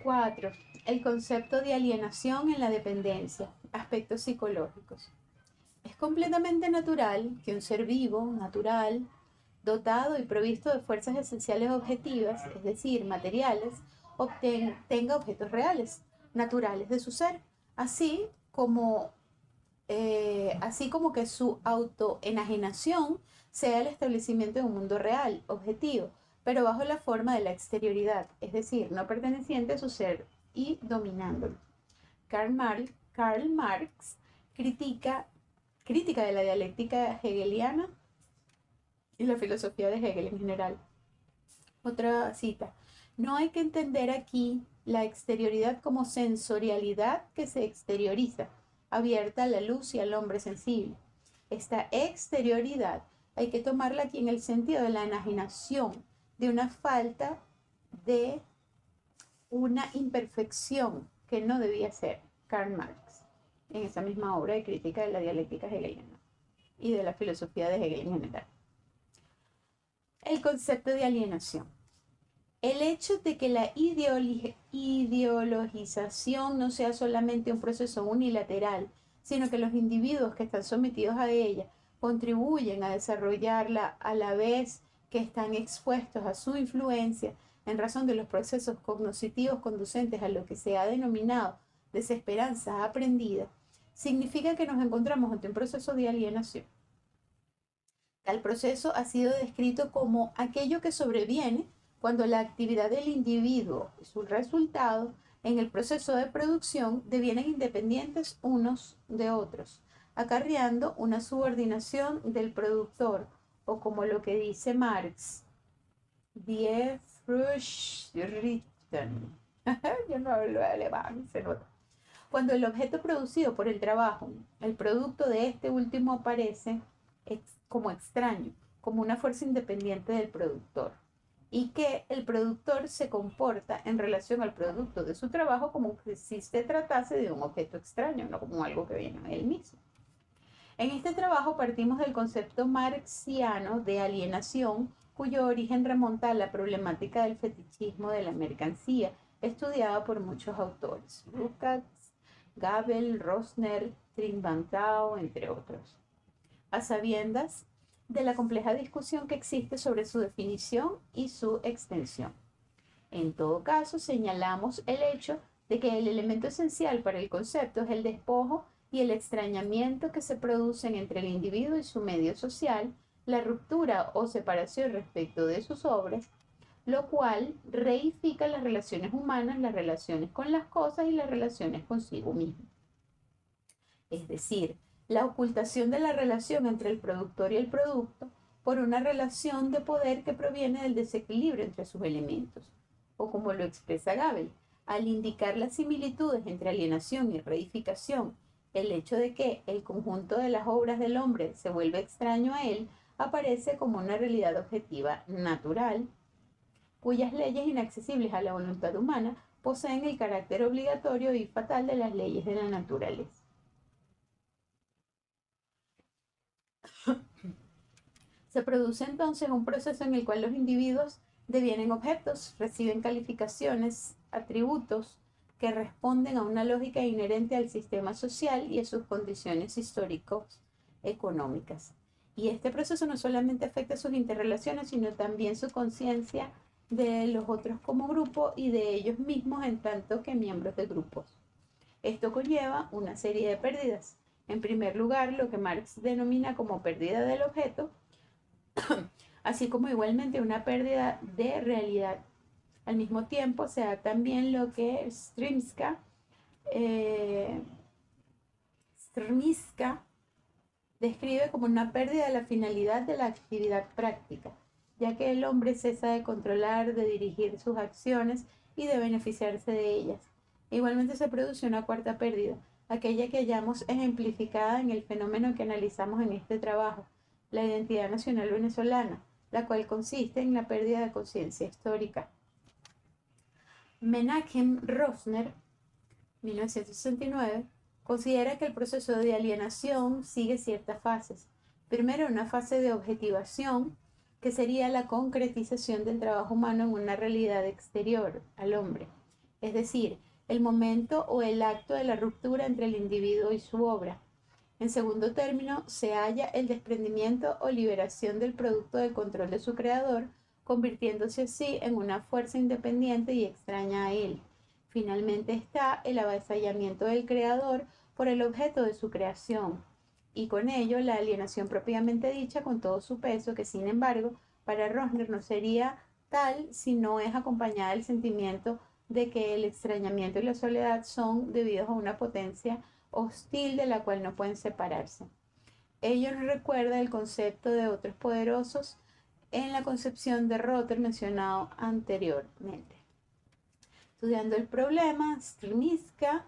4. El concepto de alienación en la dependencia. Aspectos psicológicos. Es completamente natural que un ser vivo, natural, dotado y provisto de fuerzas esenciales objetivas, es decir, materiales, tenga objetos reales, naturales de su ser, así como, así como que su autoenajenación sea el establecimiento de un mundo real, objetivo, pero bajo la forma de la exterioridad, es decir, no perteneciente a su ser y dominándolo. Karl Marx crítica de la dialéctica hegeliana y la filosofía de Hegel en general. Otra cita. No hay que entender aquí la exterioridad como sensorialidad que se exterioriza, abierta a la luz y al hombre sensible. Esta exterioridad hay que tomarla aquí en el sentido de la enajenación, de una falta, de una imperfección que no debía ser. Karl Marx, en esa misma obra de crítica de la dialéctica hegeliana y de la filosofía de Hegel en general. El concepto de alienación. El hecho de que la ideologización no sea solamente un proceso unilateral, sino que los individuos que están sometidos a ella contribuyen a desarrollarla a la vez que están expuestos a su influencia en razón de los procesos cognitivos conducentes a lo que se ha denominado desesperanza aprendida, significa que nos encontramos ante un proceso de alienación. Tal proceso ha sido descrito como aquello que sobreviene cuando la actividad del individuo y su resultado en el proceso de producción devienen independientes unos de otros, acarreando una subordinación del productor, o como lo que dice Marx, die Früchten. Yo no hablo alemán, se nota. Cuando el objeto producido por el trabajo, el producto de este último aparece como extraño, como una fuerza independiente del productor, y que el productor se comporta en relación al producto de su trabajo como si se tratase de un objeto extraño, no como algo que viene a él mismo. En este trabajo partimos del concepto marxiano de alienación, cuyo origen remonta a la problemática del fetichismo de la mercancía, estudiada por muchos autores, Lukács, Gabel, Rosner, Trinbankau, entre otros, a sabiendas de la compleja discusión que existe sobre su definición y su extensión. En todo caso, señalamos el hecho de que el elemento esencial para el concepto es el despojo y el extrañamiento que se producen entre el individuo y su medio social, la ruptura o separación respecto de sus obras, lo cual reifica las relaciones humanas, las relaciones con las cosas y las relaciones consigo mismo. Es decir, la ocultación de la relación entre el productor y el producto por una relación de poder que proviene del desequilibrio entre sus elementos, o como lo expresa Gabel, al indicar las similitudes entre alienación y reificación, el hecho de que el conjunto de las obras del hombre se vuelve extraño a él aparece como una realidad objetiva natural, cuyas leyes inaccesibles a la voluntad humana poseen el carácter obligatorio y fatal de las leyes de la naturaleza. Se produce entonces un proceso en el cual los individuos devienen objetos, reciben calificaciones, atributos que responden a una lógica inherente al sistema social y a sus condiciones histórico-económicas. Y este proceso no solamente afecta sus interrelaciones, sino también su conciencia de los otros como grupo y de ellos mismos en tanto que miembros de grupos. Esto conlleva una serie de pérdidas. En primer lugar, lo que Marx denomina como pérdida del objeto, así como igualmente una pérdida de realidad. Al mismo tiempo se da también lo que Strmska describe como una pérdida de la finalidad de la actividad práctica, ya que el hombre cesa de controlar, de dirigir sus acciones y de beneficiarse de ellas. Igualmente se produce una cuarta pérdida, aquella que hallamos ejemplificada en el fenómeno que analizamos en este trabajo, la identidad nacional venezolana, la cual consiste en la pérdida de conciencia histórica. Menachem Rosner, 1969, considera que el proceso de alienación sigue ciertas fases. Primero, una fase de objetivación, que sería la concretización del trabajo humano en una realidad exterior al hombre. es decir, el momento o el acto de la ruptura entre el individuo y su obra. En segundo término, se halla el desprendimiento o liberación del producto del control de su creador, convirtiéndose así en una fuerza independiente y extraña a él. Finalmente está el avasallamiento del creador por el objeto de su creación, y con ello la alienación propiamente dicha con todo su peso, que sin embargo para Rosner no sería tal si no es acompañada del sentimiento de que el extrañamiento y la soledad son debidos a una potencia hostil de la cual no pueden separarse. Ello nos recuerda el concepto de otros poderosos en la concepción de Rotter mencionado anteriormente. Estudiando el problema, Strmiska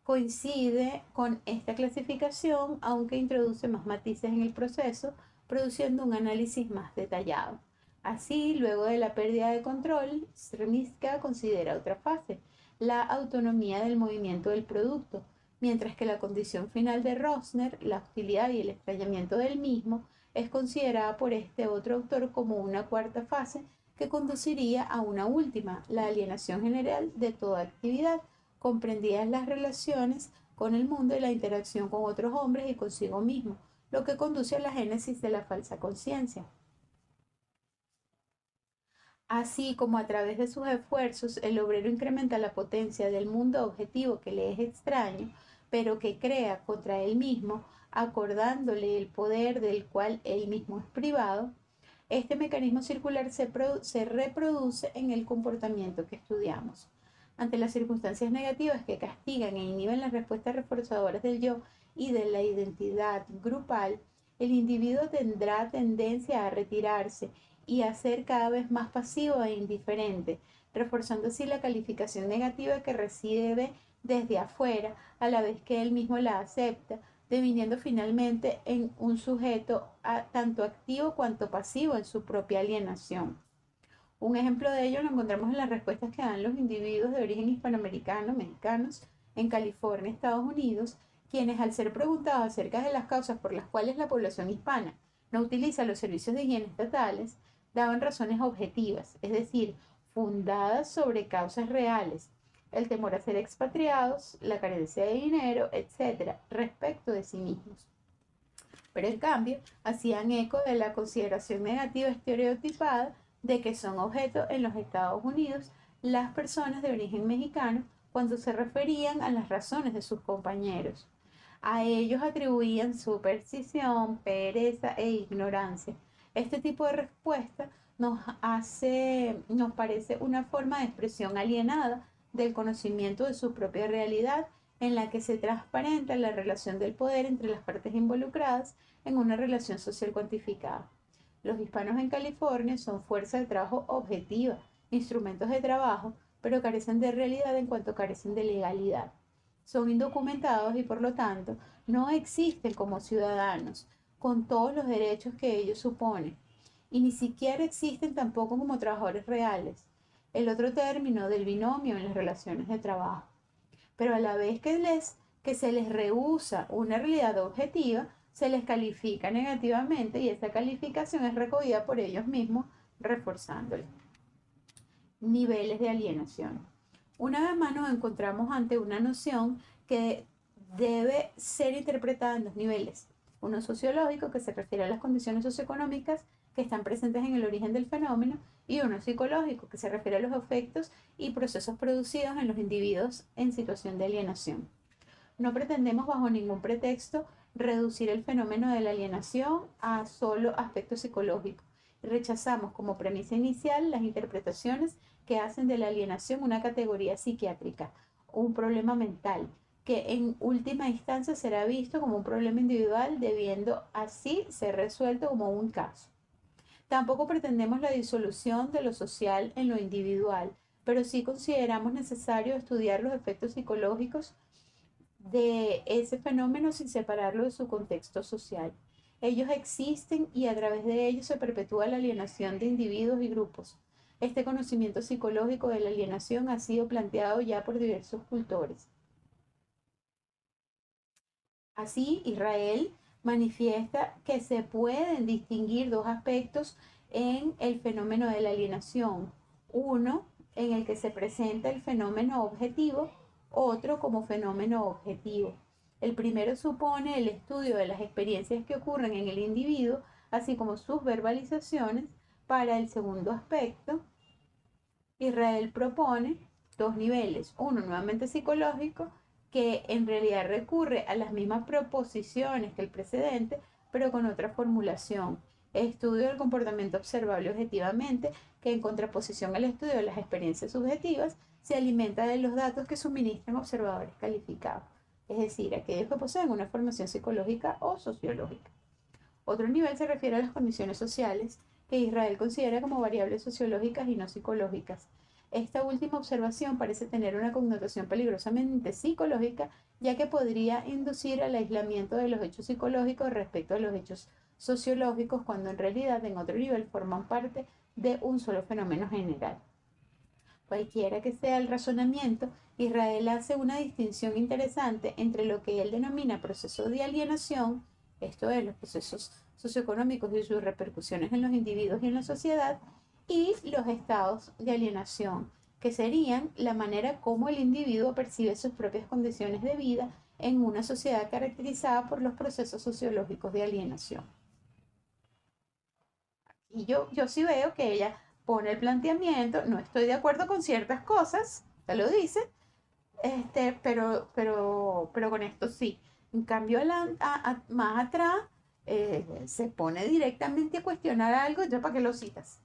coincide con esta clasificación, aunque introduce más matices en el proceso, produciendo un análisis más detallado. Así, luego de la pérdida de control, Strmiska considera otra fase, la autonomía del movimiento del producto, mientras que la condición final de Rosner, la hostilidad y el extrañamiento del mismo, es considerada por este otro autor como una cuarta fase que conduciría a una última, la alienación general de toda actividad, comprendidas las relaciones con el mundo y la interacción con otros hombres y consigo mismo, lo que conduce a la génesis de la falsa conciencia. Así como a través de sus esfuerzos el obrero incrementa la potencia del mundo objetivo que le es extraño, pero que crea contra él mismo, acordándole el poder del cual él mismo es privado, este mecanismo circular se reproduce en el comportamiento que estudiamos. Ante las circunstancias negativas que castigan e inhiben las respuestas reforzadoras del yo y de la identidad grupal, el individuo tendrá tendencia a retirarse y a ser cada vez más pasivo e indiferente, reforzando así la calificación negativa que recibe desde afuera, a la vez que él mismo la acepta, deviniendo finalmente en un sujeto tanto activo cuanto pasivo en su propia alienación. Un ejemplo de ello lo encontramos en las respuestas que dan los individuos de origen hispanoamericano, mexicanos, en California, Estados Unidos, quienes al ser preguntados acerca de las causas por las cuales la población hispana no utiliza los servicios de higiene estatales, daban razones objetivas, es decir, fundadas sobre causas reales, el temor a ser expatriados, la carencia de dinero, etc., respecto de sí mismos. Pero en cambio, hacían eco de la consideración negativa estereotipada de que son objeto en los Estados Unidos las personas de origen mexicano cuando se referían a las razones de sus compañeros. A ellos atribuían superstición, pereza e ignorancia. Este tipo de respuesta nos parece una forma de expresión alienada del conocimiento de su propia realidad, en la que se transparenta la relación del poder entre las partes involucradas en una relación social cuantificada. Los hispanos en California son fuerza de trabajo objetiva, instrumentos de trabajo, pero carecen de realidad en cuanto carecen de legalidad. Son indocumentados y por lo tanto no existen como ciudadanos, con todos los derechos que ellos suponen, y ni siquiera existen tampoco como trabajadores reales, el otro término del binomio en las relaciones de trabajo. Pero a la vez que se les rehúsa una realidad objetiva, se les califica negativamente y esa calificación es recogida por ellos mismos, reforzándolo. Niveles de alienación. Una vez más nos encontramos ante una noción que debe ser interpretada en dos niveles. Uno sociológico, que se refiere a las condiciones socioeconómicas que están presentes en el origen del fenómeno, y uno psicológico, que se refiere a los efectos y procesos producidos en los individuos en situación de alienación. No pretendemos bajo ningún pretexto reducir el fenómeno de la alienación a solo aspectos psicológicos. Rechazamos como premisa inicial las interpretaciones que hacen de la alienación una categoría psiquiátrica, un problema mental, que en última instancia será visto como un problema individual, debiendo así ser resuelto como un caso. Tampoco pretendemos la disolución de lo social en lo individual, pero sí consideramos necesario estudiar los efectos psicológicos de ese fenómeno sin separarlo de su contexto social. Ellos existen y a través de ellos se perpetúa la alienación de individuos y grupos. Este conocimiento psicológico de la alienación ha sido planteado ya por diversos cultores. Así, Israel manifiesta que se pueden distinguir dos aspectos en el fenómeno de la alienación. Uno en el que se presenta el fenómeno objetivo, otro como fenómeno objetivo. El primero supone el estudio de las experiencias que ocurren en el individuo, así como sus verbalizaciones. Para el segundo aspecto, Israel propone dos niveles, uno nuevamente psicológico, que en realidad recurre a las mismas proposiciones que el precedente, pero con otra formulación. Estudio del comportamiento observable objetivamente, que en contraposición al estudio de las experiencias subjetivas, se alimenta de los datos que suministran observadores calificados, es decir, aquellos que poseen una formación psicológica o sociológica. Otro nivel se refiere a las condiciones sociales, que Israel considera como variables sociológicas y no psicológicas. Esta última observación parece tener una connotación peligrosamente psicológica, ya que podría inducir al aislamiento de los hechos psicológicos respecto a los hechos sociológicos, cuando en realidad en otro nivel forman parte de un solo fenómeno general. Cualquiera que sea el razonamiento, Israel hace una distinción interesante entre lo que él denomina proceso de alienación, esto es, los procesos socioeconómicos y sus repercusiones en los individuos y en la sociedad, y los estados de alienación, que serían la manera como el individuo percibe sus propias condiciones de vida en una sociedad caracterizada por los procesos sociológicos de alienación. Y yo sí veo que ella pone el planteamiento, no estoy de acuerdo con ciertas cosas, ya lo dice, pero con esto sí. En cambio, más atrás, se pone directamente a cuestionar algo, ¿ya para qué lo citas?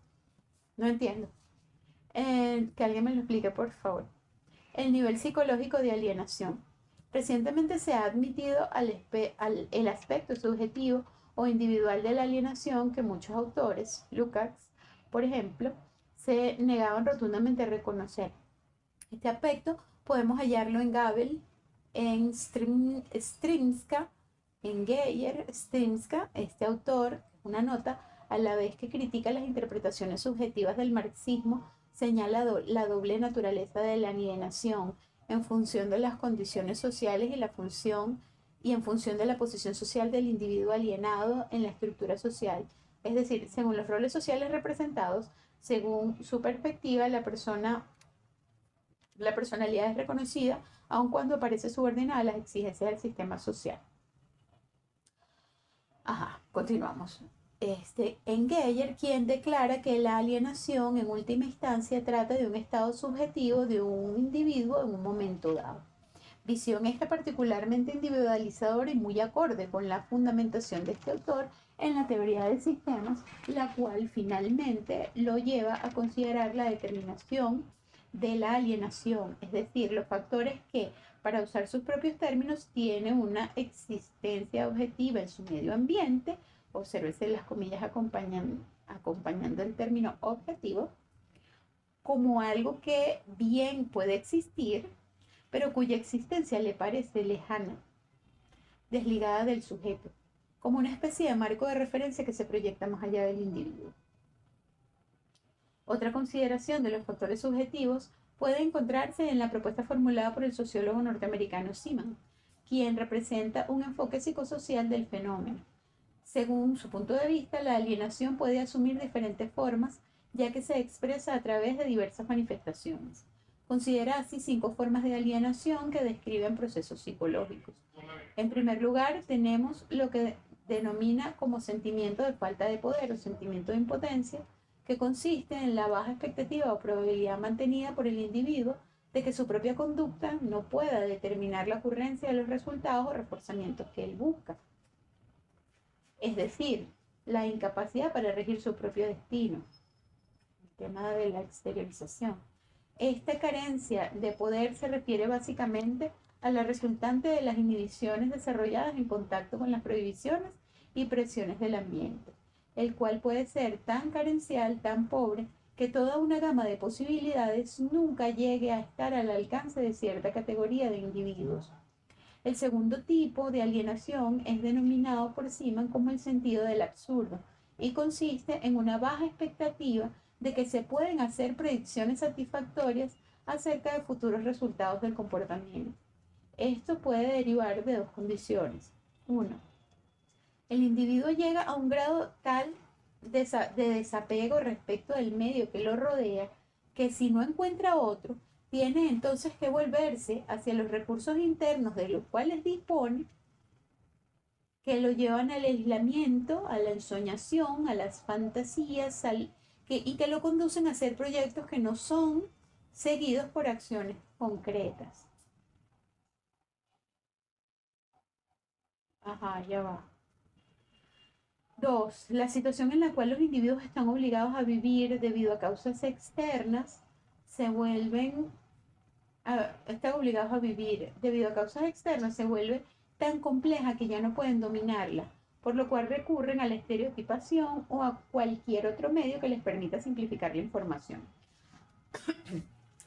No entiendo. Que alguien me lo explique, por favor. El nivel psicológico de alienación. Recientemente se ha admitido el aspecto subjetivo o individual de la alienación que muchos autores, Lukács, por ejemplo, se negaban rotundamente a reconocer. Este aspecto podemos hallarlo en Gabel, en Strimska, en Geyer. Strimska, este autor, una nota, a la vez que critica las interpretaciones subjetivas del marxismo, señala la doble naturaleza de la alienación en función de las condiciones sociales y en función de la posición social del individuo alienado en la estructura social. Es decir, según los roles sociales representados, según su perspectiva, la personalidad es reconocida aun cuando aparece subordinada a las exigencias del sistema social. Ajá, continuamos. En Geyer, quien declara que la alienación en última instancia trata de un estado subjetivo de un individuo en un momento dado. Visión esta particularmente individualizadora y muy acorde con la fundamentación de este autor en la teoría de sistemas, la cual finalmente lo lleva a considerar la determinación de la alienación, es decir, los factores que, para usar sus propios términos, tienen una existencia objetiva en su medio ambiente, obsérvese las comillas acompañando el término objetivo, como algo que bien puede existir, pero cuya existencia le parece lejana, desligada del sujeto, como una especie de marco de referencia que se proyecta más allá del individuo. Otra consideración de los factores subjetivos puede encontrarse en la propuesta formulada por el sociólogo norteamericano Seaman, quien representa un enfoque psicosocial del fenómeno. Según su punto de vista, la alienación puede asumir diferentes formas, ya que se expresa a través de diversas manifestaciones. Considera así 5 formas de alienación que describen procesos psicológicos. En primer lugar, tenemos lo que denomina como sentimiento de falta de poder o sentimiento de impotencia, que consiste en la baja expectativa o probabilidad mantenida por el individuo de que su propia conducta no pueda determinar la ocurrencia de los resultados o reforzamientos que él busca. Es decir, la incapacidad para regir su propio destino, el tema de la exteriorización. Esta carencia de poder se refiere básicamente a la resultante de las inhibiciones desarrolladas en contacto con las prohibiciones y presiones del ambiente, el cual puede ser tan carencial, tan pobre, que toda una gama de posibilidades nunca llegue a estar al alcance de cierta categoría de individuos. El segundo tipo de alienación es denominado por Seaman como el sentido del absurdo y consiste en una baja expectativa de que se pueden hacer predicciones satisfactorias acerca de futuros resultados del comportamiento. Esto puede derivar de dos condiciones. Uno, el individuo llega a un grado tal de desapego respecto del medio que lo rodea que si no encuentra otro, tiene entonces que volverse hacia los recursos internos de los cuales dispone, que lo llevan al aislamiento, a la ensoñación, a las fantasías, y que lo conducen a hacer proyectos que no son seguidos por acciones concretas. Ajá, ya va. Dos, la situación en la cual los individuos están obligados a vivir debido a causas externas están obligados a vivir debido a causas externas se vuelve tan compleja que ya no pueden dominarla, por lo cual recurren a la estereotipación o a cualquier otro medio que les permita simplificar la información,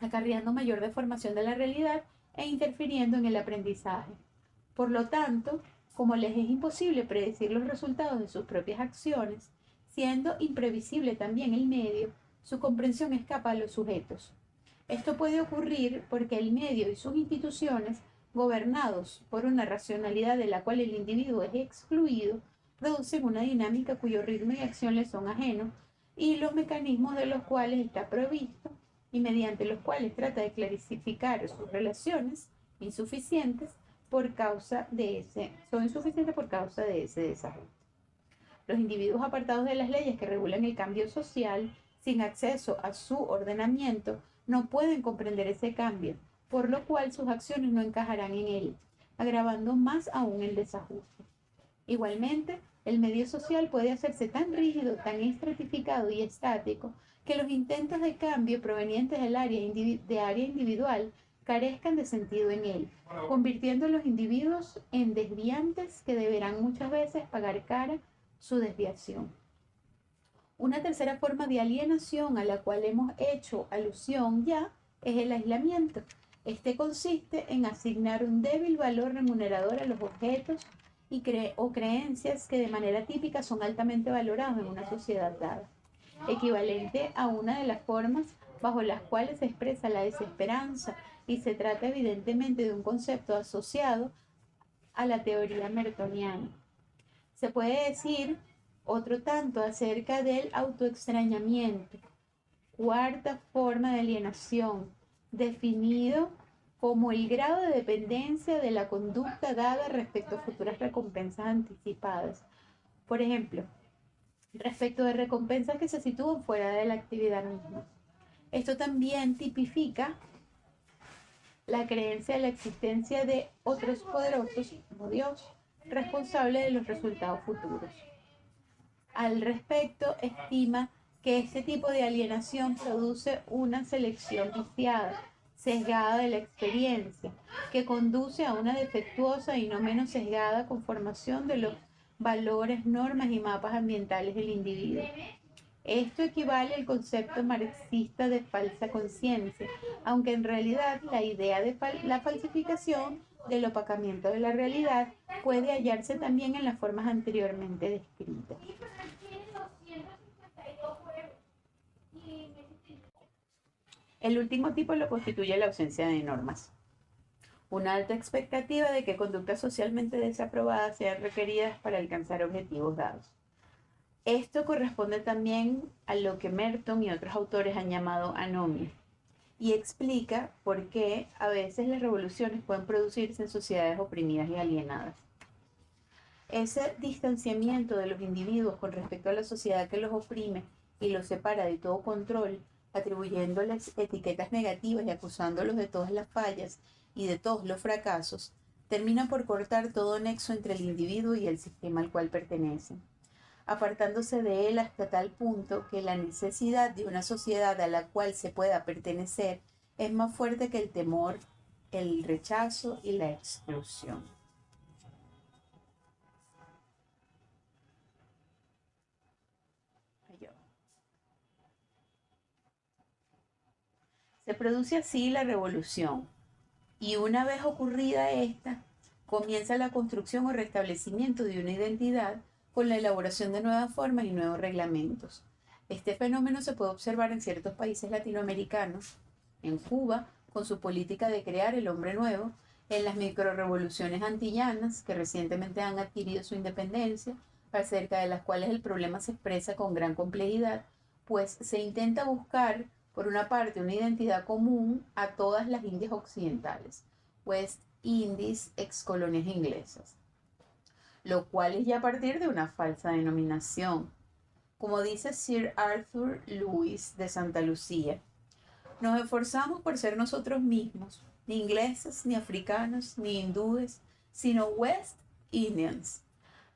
acarreando mayor deformación de la realidad e interfiriendo en el aprendizaje. Por lo tanto, como les es imposible predecir los resultados de sus propias acciones, siendo imprevisible también el medio, su comprensión escapa a los sujetos. Esto puede ocurrir porque el medio y sus instituciones, gobernados por una racionalidad de la cual el individuo es excluido, producen una dinámica cuyo ritmo y acción le son ajenos y los mecanismos de los cuales está provisto y mediante los cuales trata de clarificar sus relaciones insuficientes son insuficientes por causa de ese desajuste. Los individuos apartados de las leyes que regulan el cambio social, sin acceso a su ordenamiento, no pueden comprender ese cambio, por lo cual sus acciones no encajarán en él, agravando más aún el desajuste. Igualmente, el medio social puede hacerse tan rígido, tan estratificado y estático, que los intentos de cambio provenientes del área individual carezcan de sentido en él, convirtiendo a los individuos en desviantes que deberán muchas veces pagar cara su desviación. Una tercera forma de alienación a la cual hemos hecho alusión ya es el aislamiento. Este consiste en asignar un débil valor remunerador a los objetos o creencias que de manera típica son altamente valorados en una sociedad dada, equivalente a una de las formas bajo las cuales se expresa la desesperanza, y se trata evidentemente de un concepto asociado a la teoría mertoniana. Se puede decir otro tanto acerca del autoextrañamiento, cuarta forma de alienación, definido como el grado de dependencia de la conducta dada respecto a futuras recompensas anticipadas. Por ejemplo, respecto de recompensas que se sitúan fuera de la actividad misma. Esto también tipifica la creencia de la existencia de otros poderosos, como Dios, responsable de los resultados futuros. Al respecto, estima que este tipo de alienación produce una selección viciada, sesgada de la experiencia, que conduce a una defectuosa y no menos sesgada conformación de los valores, normas y mapas ambientales del individuo. Esto equivale al concepto marxista de falsa conciencia, aunque en realidad la idea de la falsificación del opacamiento de la realidad puede hallarse también en las formas anteriormente descritas. El último tipo lo constituye la ausencia de normas. Una alta expectativa de que conductas socialmente desaprobadas sean requeridas para alcanzar objetivos dados. Esto corresponde también a lo que Merton y otros autores han llamado anomia, y explica por qué a veces las revoluciones pueden producirse en sociedades oprimidas y alienadas. Ese distanciamiento de los individuos con respecto a la sociedad que los oprime y los separa de todo control, atribuyéndoles etiquetas negativas y acusándolos de todas las fallas y de todos los fracasos, termina por cortar todo nexo entre el individuo y el sistema al cual pertenece, apartándose de él hasta tal punto que la necesidad de una sociedad a la cual se pueda pertenecer es más fuerte que el temor, el rechazo y la exclusión. Se produce así la revolución, y una vez ocurrida esta, comienza la construcción o restablecimiento de una identidad con la elaboración de nuevas formas y nuevos reglamentos. Este fenómeno se puede observar en ciertos países latinoamericanos, en Cuba, con su política de crear el hombre nuevo, en las microrevoluciones antillanas, que recientemente han adquirido su independencia, acerca de las cuales el problema se expresa con gran complejidad, pues se intenta buscar Por una parte, una identidad común a todas las Indias occidentales, West Indies, ex colonias inglesas, lo cual es ya a partir de una falsa denominación. Como dice Sir Arthur Lewis de Santa Lucía, nos esforzamos por ser nosotros mismos, ni ingleses, ni africanos, ni hindúes, sino West Indians.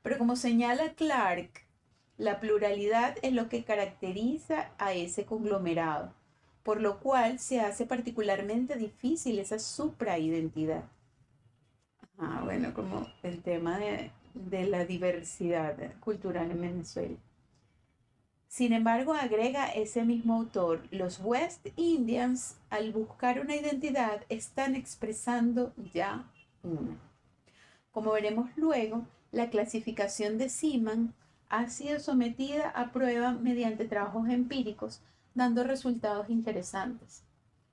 Pero como señala Clark, la pluralidad es lo que caracteriza a ese conglomerado, por lo cual se hace particularmente difícil esa supraidentidad. Bueno, como el tema de la diversidad cultural en Venezuela. Sin embargo, agrega ese mismo autor, los West Indians, al buscar una identidad, están expresando ya una. Como veremos luego, la clasificación de Seaman ha sido sometida a prueba mediante trabajos empíricos, dando resultados interesantes.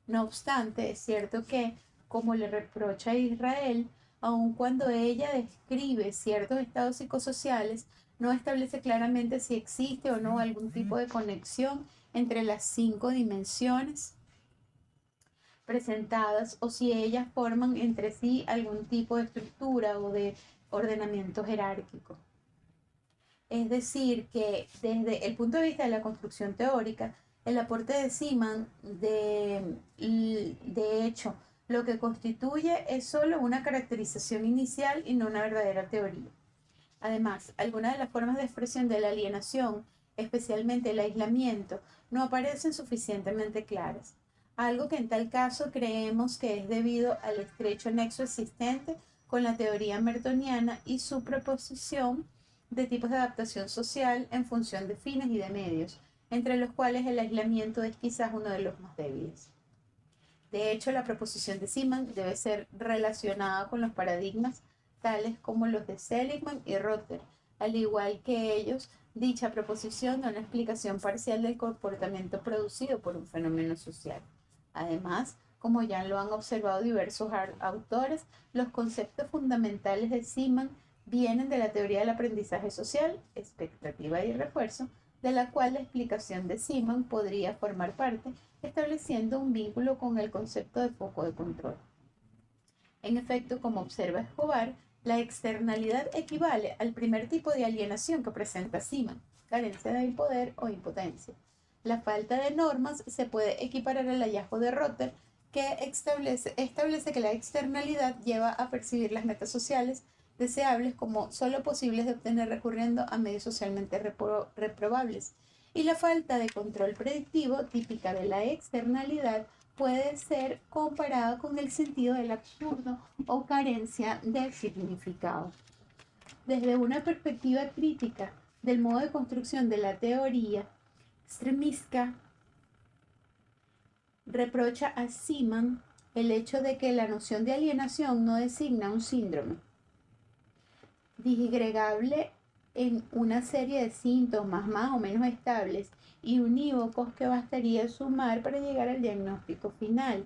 No obstante, es cierto que, como le reprocha a Israel, aun cuando ella describe ciertos estados psicosociales, no establece claramente si existe o no algún tipo de conexión entre las 5 dimensiones presentadas o si ellas forman entre sí algún tipo de estructura o de ordenamiento jerárquico. Es decir, que desde el punto de vista de la construcción teórica, el aporte de Seaman, de hecho, lo que constituye es solo una caracterización inicial y no una verdadera teoría. Además, algunas de las formas de expresión de la alienación, especialmente el aislamiento, no aparecen suficientemente claras, algo que en tal caso creemos que es debido al estrecho nexo existente con la teoría mertoniana y su proposición de tipos de adaptación social en función de fines y de medios, entre los cuales el aislamiento es quizás uno de los más débiles. De hecho, la proposición de Seaman debe ser relacionada con los paradigmas tales como los de Seligman y Rotter, al igual que ellos, dicha proposición da una explicación parcial del comportamiento producido por un fenómeno social. Además, como ya lo han observado diversos autores, los conceptos fundamentales de Seaman vienen de la teoría del aprendizaje social, expectativa y refuerzo, de la cual la explicación de Seaman podría formar parte, estableciendo un vínculo con el concepto de foco de control. En efecto, como observa Escobar, la externalidad equivale al primer tipo de alienación que presenta Seaman, carencia de poder o impotencia. La falta de normas se puede equiparar al hallazgo de Rotter, que establece que la externalidad lleva a percibir las metas sociales deseables como solo posibles de obtener recurriendo a medios socialmente reprobables. Y la falta de control predictivo, típica de la externalidad, puede ser comparada con el sentido del absurdo o carencia de significado. Desde una perspectiva crítica del modo de construcción de la teoría, Stremiska reprocha a Seaman el hecho de que la noción de alienación no designa un síndrome disgregable en una serie de síntomas más o menos estables y unívocos que bastaría sumar para llegar al diagnóstico final.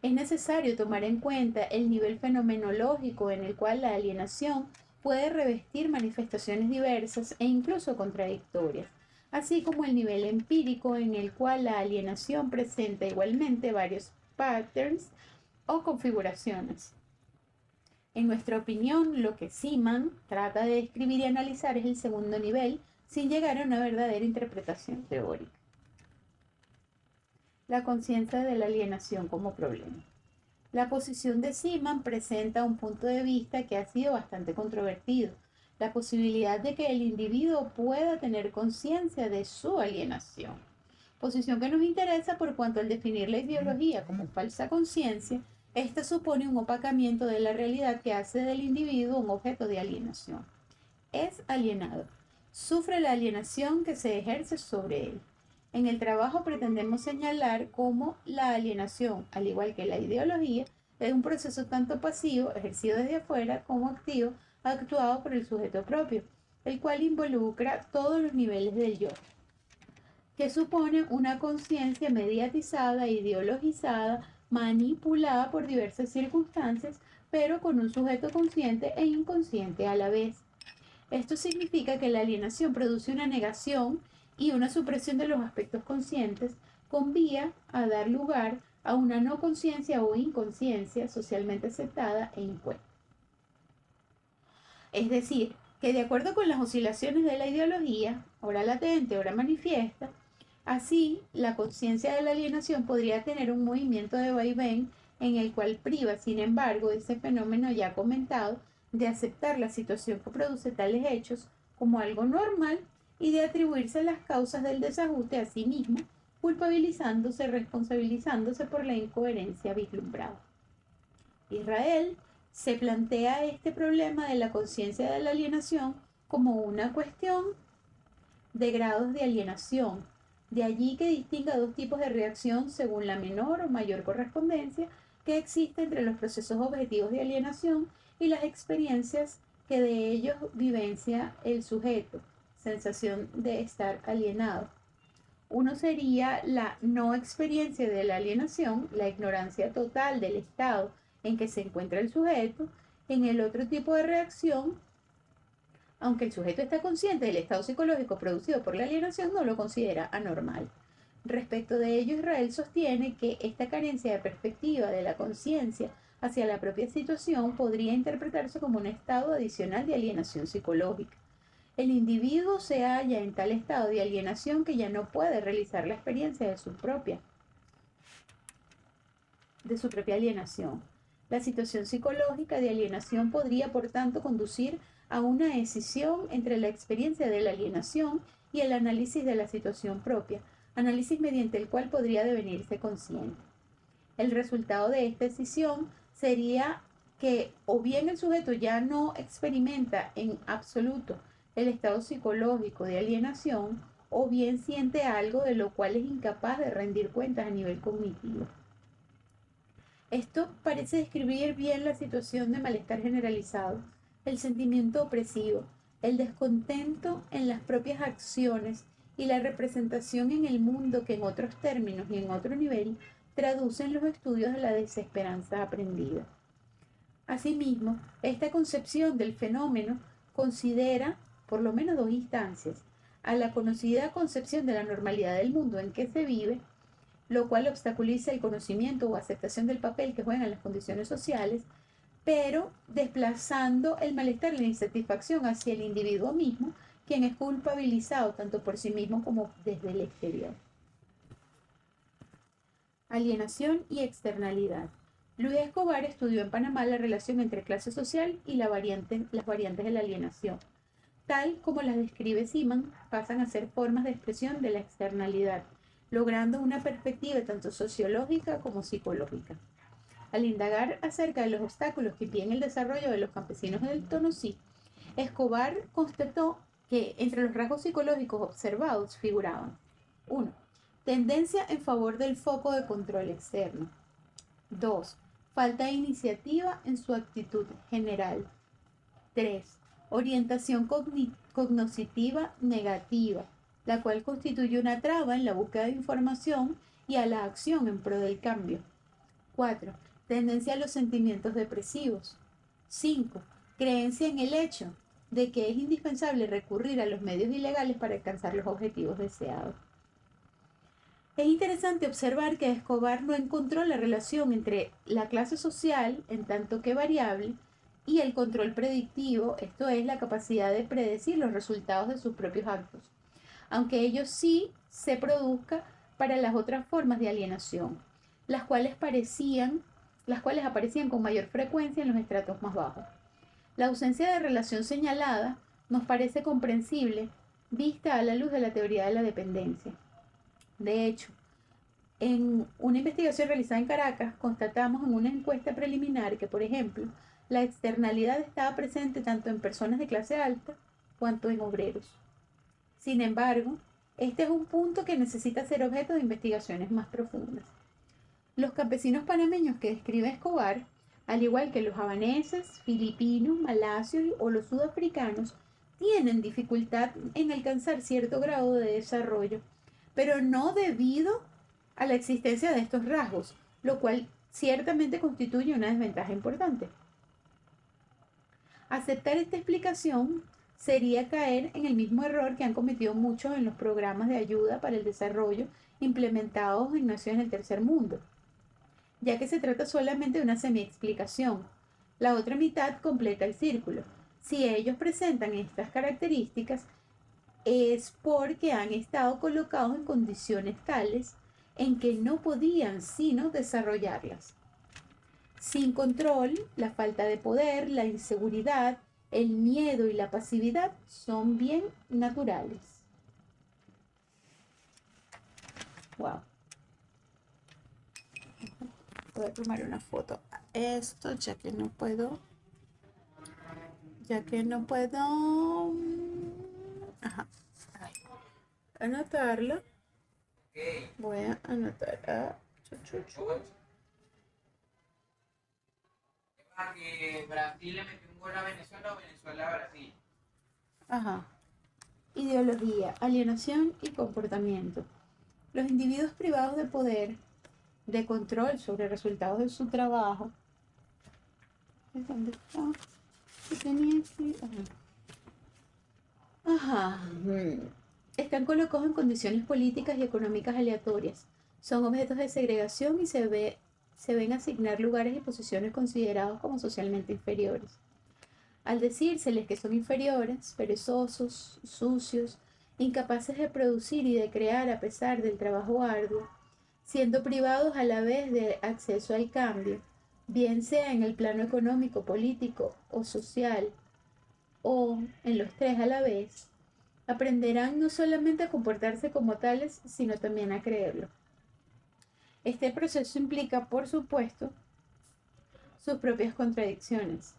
Es necesario tomar en cuenta el nivel fenomenológico en el cual la alienación puede revestir manifestaciones diversas e incluso contradictorias, así como el nivel empírico en el cual la alienación presenta igualmente varios patterns o configuraciones. En nuestra opinión, lo que Seaman trata de describir y analizar es el segundo nivel, sin llegar a una verdadera interpretación teórica. La conciencia de la alienación como problema. La posición de Seaman presenta un punto de vista que ha sido bastante controvertido, la posibilidad de que el individuo pueda tener conciencia de su alienación, posición que nos interesa por cuanto al definir la ideología como falsa conciencia, esta supone un opacamiento de la realidad que hace del individuo un objeto de alienación. Es alienado. Sufre la alienación que se ejerce sobre él. En el trabajo pretendemos señalar cómo la alienación, al igual que la ideología, es un proceso tanto pasivo, ejercido desde afuera, como activo, actuado por el sujeto propio, el cual involucra todos los niveles del yo, que supone una conciencia mediatizada, ideologizada, manipulada por diversas circunstancias, pero con un sujeto consciente e inconsciente a la vez. Esto significa que la alienación produce una negación y una supresión de los aspectos conscientes, convía a dar lugar a una no conciencia o inconsciencia socialmente aceptada e impuesta. Es decir, que de acuerdo con las oscilaciones de la ideología, ora latente, ora manifiesta, así la conciencia de la alienación podría tener un movimiento de vaivén en el cual priva, sin embargo, ese fenómeno ya comentado, de aceptar la situación que produce tales hechos como algo normal y de atribuirse las causas del desajuste a sí mismo, culpabilizándose, responsabilizándose por la incoherencia vislumbrada. Israel se plantea este problema de la conciencia de la alienación como una cuestión de grados de alienación. De allí que distinga dos tipos de reacción según la menor o mayor correspondencia que existe entre los procesos objetivos de alienación y las experiencias que de ellos vivencia el sujeto, sensación de estar alienado. Uno sería la no experiencia de la alienación, la ignorancia total del estado en que se encuentra el sujeto. En el otro tipo de reacción, aunque el sujeto está consciente del estado psicológico producido por la alienación, no lo considera anormal. Respecto de ello, Israel sostiene que esta carencia de perspectiva de la conciencia hacia la propia situación podría interpretarse como un estado adicional de alienación psicológica. El individuo se halla en tal estado de alienación que ya no puede realizar la experiencia de su propia alienación. La situación psicológica de alienación podría, por tanto, conducir a una escisión entre la experiencia de la alienación y el análisis de la situación propia, análisis mediante el cual podría devenirse consciente. El resultado de esta escisión sería que o bien el sujeto ya no experimenta en absoluto el estado psicológico de alienación, o bien siente algo de lo cual es incapaz de rendir cuentas a nivel cognitivo. Esto parece describir bien la situación de malestar generalizado, el sentimiento opresivo, el descontento en las propias acciones y la representación en el mundo que en otros términos y en otro nivel traducen los estudios de la desesperanza aprendida. Asimismo, esta concepción del fenómeno considera por lo menos dos instancias: a la conocida concepción de la normalidad del mundo en que se vive, lo cual obstaculiza el conocimiento o aceptación del papel que juegan las condiciones sociales, pero desplazando el malestar y la insatisfacción hacia el individuo mismo, quien es culpabilizado tanto por sí mismo como desde el exterior. Alienación y externalidad. Luis Escobar estudió en Panamá la relación entre clase social y las variantes de la alienación. Tal como las describe Seaman, pasan a ser formas de expresión de la externalidad, logrando una perspectiva tanto sociológica como psicológica. Al indagar acerca de los obstáculos que impiden el desarrollo de los campesinos del Tonosí, Escobar constató que entre los rasgos psicológicos observados figuraban: 1. Tendencia en favor del foco de control externo. 2. Falta de iniciativa en su actitud general. 3. Orientación cognoscitiva negativa, la cual constituye una traba en la búsqueda de información y a la acción en pro del cambio. 4. Tendencia a los sentimientos depresivos. 5. Creencia en el hecho de que es indispensable recurrir a los medios ilegales para alcanzar los objetivos deseados. Es interesante observar que Escobar no encontró la relación entre la clase social, en tanto que variable, y el control predictivo, esto es, la capacidad de predecir los resultados de sus propios actos, aunque ello sí se produzca para las otras formas de alienación, las cuales aparecían con mayor frecuencia en los estratos más bajos. La ausencia de relación señalada nos parece comprensible vista a la luz de la teoría de la dependencia. De hecho, en una investigación realizada en Caracas, constatamos en una encuesta preliminar que, por ejemplo, la externalidad estaba presente tanto en personas de clase alta cuanto en obreros. Sin embargo, este es un punto que necesita ser objeto de investigaciones más profundas. Los campesinos panameños que describe Escobar, al igual que los havaneses, filipinos, malasios o los sudafricanos, tienen dificultad en alcanzar cierto grado de desarrollo, pero no debido a la existencia de estos rasgos, lo cual ciertamente constituye una desventaja importante. Aceptar esta explicación sería caer en el mismo error que han cometido muchos en los programas de ayuda para el desarrollo implementados en naciones del tercer mundo, ya que se trata solamente de una semi-explicación. La otra mitad completa el círculo. Si ellos presentan estas características, es porque han estado colocados en condiciones tales en que no podían sino desarrollarlas. Sin control, la falta de poder, la inseguridad, el miedo y la pasividad son bien naturales. Wow. Voy a tomar una foto a esto, ya que no puedo. Ajá. Anotarlo. Voy a anotar a Que Brasil le metió un gol a Venezuela o Venezuela a Brasil. Ajá. Ideología, alienación y comportamiento. Los individuos privados de poder, de control sobre resultados de su trabajo. ¿Dónde está? ¿Qué tenía aquí? Ajá. Están colocados en condiciones políticas y económicas aleatorias. Son objetos de segregación y se ven asignar lugares y posiciones considerados como socialmente inferiores. Al decírseles que son inferiores, perezosos, sucios, incapaces de producir y de crear a pesar del trabajo arduo, siendo privados a la vez de acceso al cambio, bien sea en el plano económico, político o social, o en los tres a la vez, aprenderán no solamente a comportarse como tales, sino también a creerlo. Este proceso implica, por supuesto, sus propias contradicciones.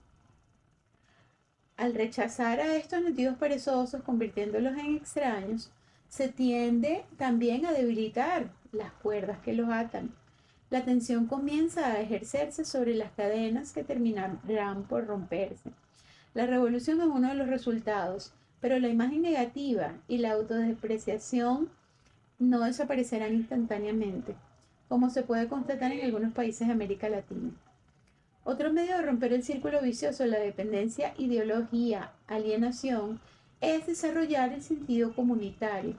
Al rechazar a estos nativos perezosos, convirtiéndolos en extraños, se tiende también a debilitar las cuerdas que los atan. La tensión comienza a ejercerse sobre las cadenas que terminarán por romperse. La revolución es uno de los resultados, pero la imagen negativa y la autodespreciación no desaparecerán instantáneamente, como se puede constatar en algunos países de América Latina. Otro medio de romper el círculo vicioso de la dependencia, ideología, alienación, es desarrollar el sentido comunitario,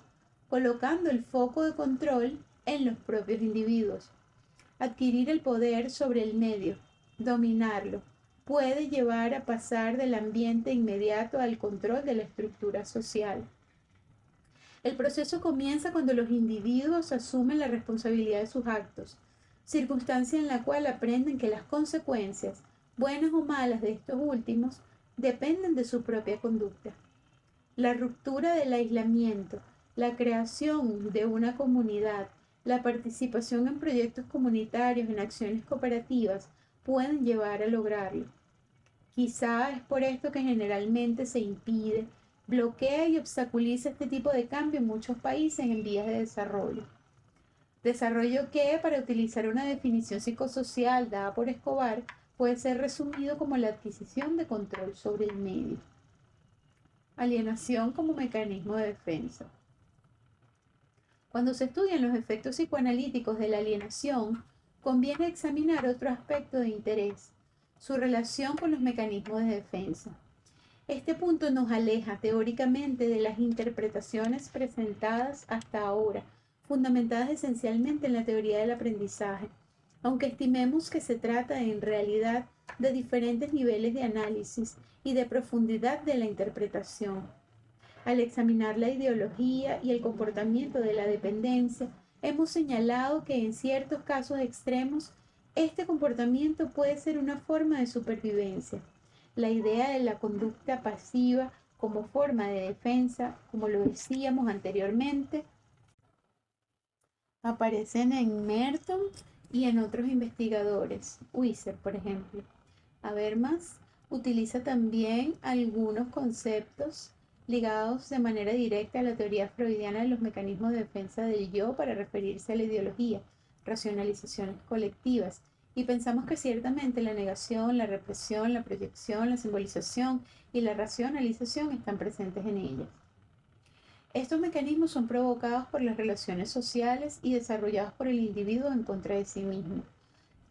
colocando el foco de control en los propios individuos. Adquirir el poder sobre el medio, dominarlo, puede llevar a pasar del ambiente inmediato al control de la estructura social. El proceso comienza cuando los individuos asumen la responsabilidad de sus actos, circunstancia en la cual aprenden que las consecuencias, buenas o malas de estos últimos, dependen de su propia conducta. La ruptura del aislamiento, la creación de una comunidad, la participación en proyectos comunitarios, en acciones cooperativas, pueden llevar a lograrlo. Quizá es por esto que generalmente se impide, bloquea y obstaculiza este tipo de cambio en muchos países en vías de desarrollo. Desarrollo que, para utilizar una definición psicosocial dada por Escobar, puede ser resumido como la adquisición de control sobre el medio. Alienación como mecanismo de defensa. Cuando se estudian los efectos psicoanalíticos de la alienación, conviene examinar otro aspecto de interés, su relación con los mecanismos de defensa. Este punto nos aleja teóricamente de las interpretaciones presentadas hasta ahora, fundamentadas esencialmente en la teoría del aprendizaje, aunque estimemos que se trata en realidad de diferentes niveles de análisis y de profundidad de la interpretación. Al examinar la ideología y el comportamiento de la dependencia, hemos señalado que en ciertos casos extremos, este comportamiento puede ser una forma de supervivencia. La idea de la conducta pasiva como forma de defensa, como lo decíamos anteriormente, aparecen en Merton y en otros investigadores. Weiser, por ejemplo. Habermas utiliza también algunos conceptos ligados de manera directa a la teoría freudiana de los mecanismos de defensa del yo para referirse a la ideología, racionalizaciones colectivas, y pensamos que ciertamente la negación, la represión, la proyección, la simbolización y la racionalización están presentes en ellas. Estos mecanismos son provocados por las relaciones sociales y desarrollados por el individuo en contra de sí mismo.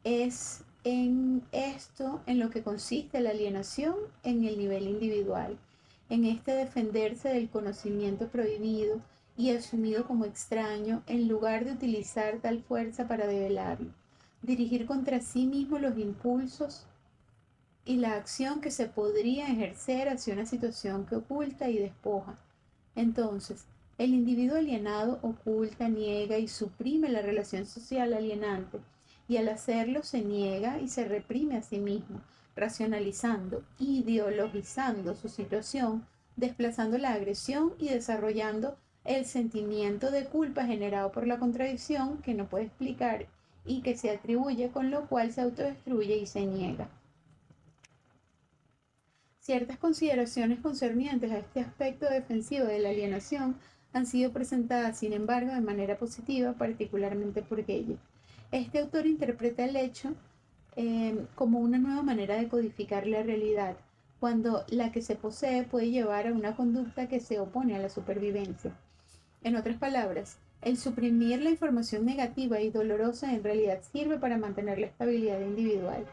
Es en esto en lo que consiste la alienación en el nivel individual, en este defenderse del conocimiento prohibido y asumido como extraño en lugar de utilizar tal fuerza para develarlo, dirigir contra sí mismo los impulsos y la acción que se podría ejercer hacia una situación que oculta y despoja. Entonces, el individuo alienado oculta, niega y suprime la relación social alienante, y al hacerlo se niega y se reprime a sí mismo, racionalizando, ideologizando su situación, desplazando la agresión y desarrollando el sentimiento de culpa generado por la contradicción que no puede explicar y que se atribuye, con lo cual se autodestruye y se niega. Ciertas consideraciones concernientes a este aspecto defensivo de la alienación han sido presentadas, sin embargo, de manera positiva, particularmente por Gelle. Este autor interpreta el hecho como una nueva manera de codificar la realidad, cuando la que se posee puede llevar a una conducta que se opone a la supervivencia. En otras palabras, el suprimir la información negativa y dolorosa en realidad sirve para mantener la estabilidad individual.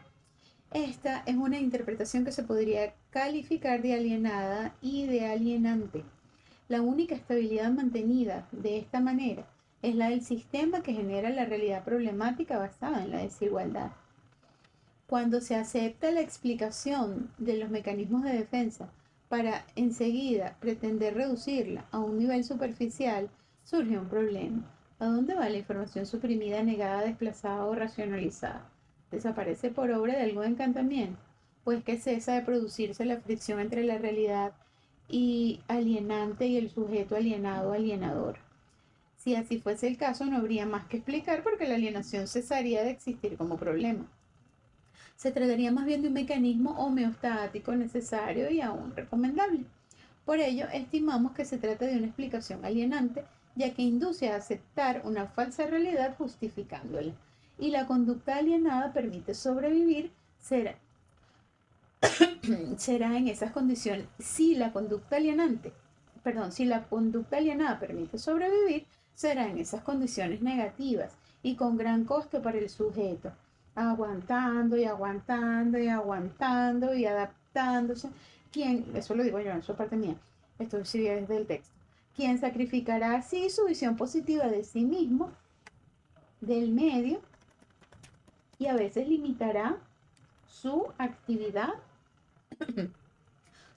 Esta es una interpretación que se podría calificar de alienada y de alienante. La única estabilidad mantenida de esta manera es la del sistema que genera la realidad problemática basada en la desigualdad. Cuando se acepta la explicación de los mecanismos de defensa para enseguida pretender reducirla a un nivel superficial, surge un problema. ¿A dónde va la información suprimida, negada, desplazada o racionalizada? ¿Desaparece por obra de algún encantamiento? Pues que cesa de producirse la fricción entre la realidad y alienante y el sujeto alienado alienador. Si así fuese el caso, no habría más que explicar porque la alienación cesaría de existir como problema. Se trataría más bien de un mecanismo homeostático necesario y aún recomendable. Por ello, estimamos que se trata de una explicación alienante, ya que induce a aceptar una falsa realidad justificándola. Y la conducta alienada permite sobrevivir, será en esas condiciones. Si la conducta alienada permite sobrevivir, será en esas condiciones negativas y con gran costo para el sujeto, aguantando y aguantando y aguantando y adaptándose. Eso lo digo yo, eso es parte mía, esto sí es del texto, quien sacrificará así su visión positiva de sí mismo, del medio, y a veces limitará su actividad,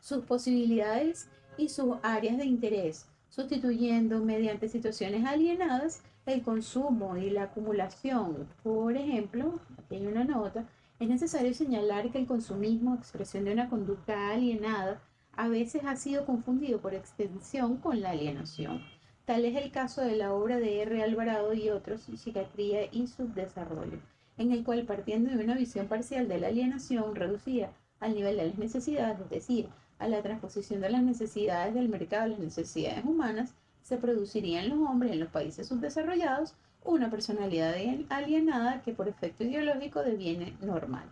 sus posibilidades y sus áreas de interés, sustituyendo mediante situaciones alienadas el consumo y la acumulación. Por ejemplo, aquí hay una nota, es necesario señalar que el consumismo, expresión de una conducta alienada, a veces ha sido confundido por extensión con la alienación. Tal es el caso de la obra de R. Alvarado y otros, Psiquiatría y Subdesarrollo, en el cual, partiendo de una visión parcial de la alienación reducida al nivel de las necesidades, es decir, a la transposición de las necesidades del mercado a las necesidades humanas, se produciría en los hombres en los países subdesarrollados una personalidad alienada que por efecto ideológico deviene normal.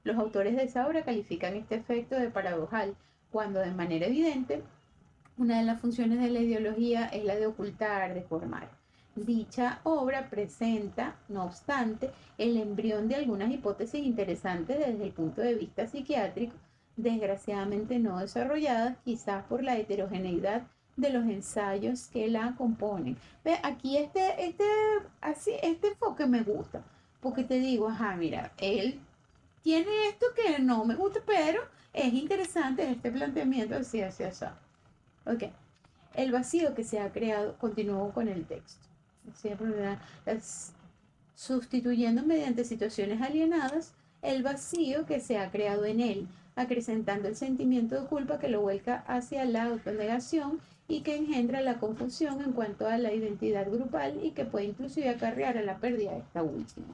Los autores de esa obra califican este efecto de paradojal, cuando de manera evidente una de las funciones de la ideología es la de ocultar, de formar. Dicha obra presenta, no obstante, el embrión de algunas hipótesis interesantes desde el punto de vista psiquiátrico, desgraciadamente no desarrolladas, quizás por la heterogeneidad de los ensayos que la componen. Ve, aquí este enfoque me gusta, porque te digo, ajá, mira, él tiene esto que no me gusta, pero es interesante este planteamiento así, así, así. Ok. El vacío que se ha creado, continuó con el texto. Sustituyendo mediante situaciones alienadas el vacío que se ha creado en él, acrecentando el sentimiento de culpa que lo vuelca hacia la autonegación y que engendra la confusión en cuanto a la identidad grupal y que puede inclusive acarrear a la pérdida de esta última.